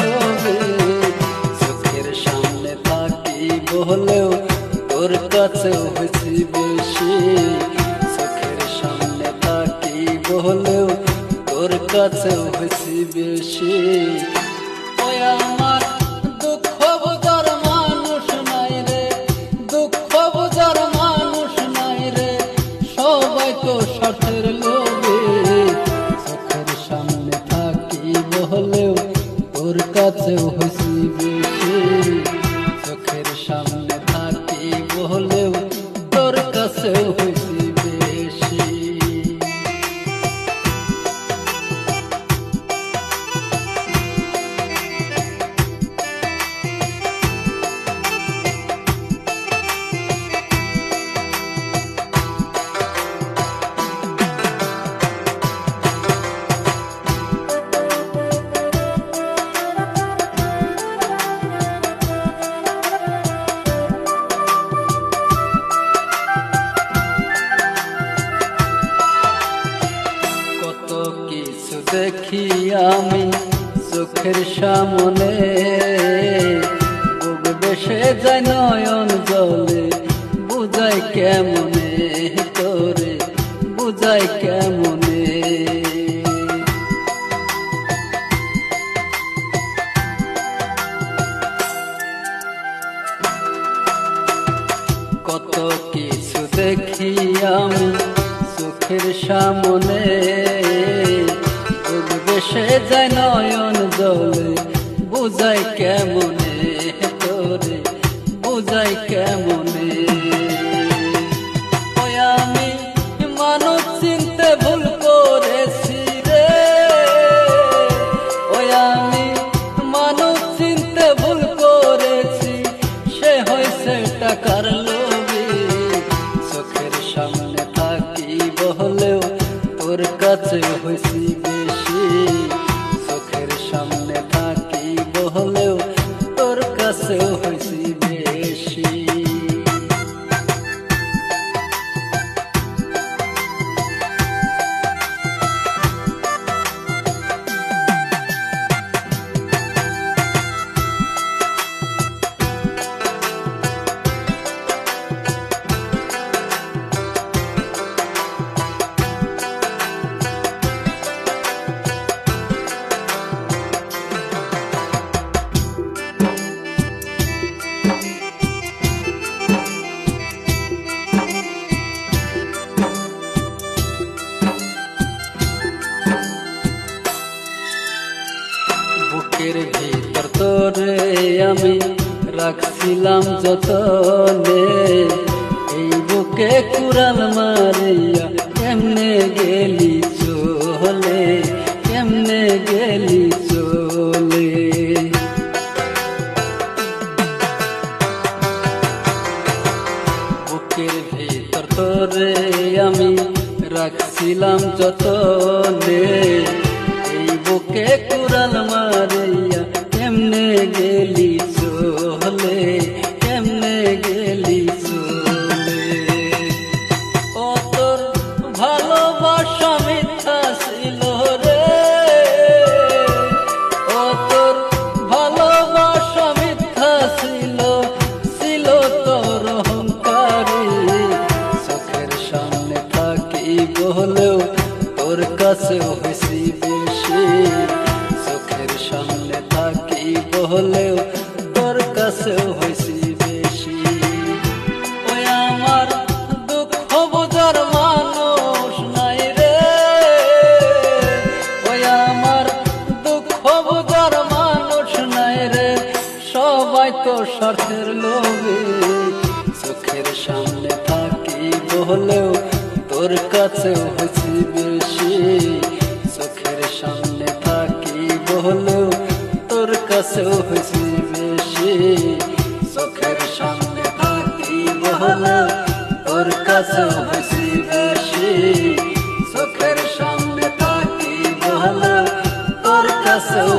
লোভে চোখের সামনে থাকি বলেও তোর কাছেও হয়েছি বেশি চোখের সামনে থাকি বলেও তোর কাছেও হয়েছি বেশি ওই আমার দুঃখ বোঝার মানুষ নাই রে দুঃখ বোঝার মানুষ নাই রে সবাই তো স্বার্থের লোভে চোখের সামনে থাকি বলেও তোর কাছেও হয়েছি বেশি চোখের সামনে থাকি বলেও তোর কাছেও হয়েছি বেশি দেখি আমি চোখের সামনে বুক বেসে যায় নয়ন জলে বুঝাই কেমনে তোরে বুঝাই কেমনে কত কিছু দেখি আমি চোখের সামনে বেসে যায় নয়ন জলে বুঝাই কেমনে তোরে বুঝাই কেমনে ওই আমি মানুষ চিনতে ভুল করেছি রে ওই আমি মানুষ চিনতে ভুল করেছি সে হয়েছে টাকার লোভে চোখের সামনে থাকি বলেও তোর কাছে হয়েছি বেশি চোখের সামনে থাকি বলেও তোর কাছেও হয়েছি বেশি বুকের ভিতর তোরে আমি রাখছিলাম যতনে এই বুকে কুড়াল মারিয়া কেমনে গেলি চলে কেমনে গেলি চলে বুকের ভিতর তোরে আমি রাখছিলাম যতনে বুকে কুড়াল মারিয়া কেমনে গেলি চলে কেমনে গেলি চলে ও তোর ভালোবাসা মিথ্যা ছিল রে ও তোর ভালোবাসা মিথ্যা ছিল ছিল তোর অহংকারী চোখের সামনে থাকি বলেও তোর কাছেও হয়েছি বেশি চোখের সামনে থাকি বলেও তোর কাছেও হয়েছি বেশি ওই আমার দুঃখ বোঝার মানুষ নাই রে ওই আমার দুঃখ বোঝার মানুষ নাই রে সবাই তো স্বার্থের লোভে চোখের সামনে থাকি বলেও তোর কাছেও হয়েছি বেশি চোখের সামনে থাকি বলেও তোর কাছেও হয়েছি বেশি চোখের সামনে থাকি বলেও তোর কাছেও হয়েছি বেশি চোখের সামনে থাকি বলেও তোর কাছেও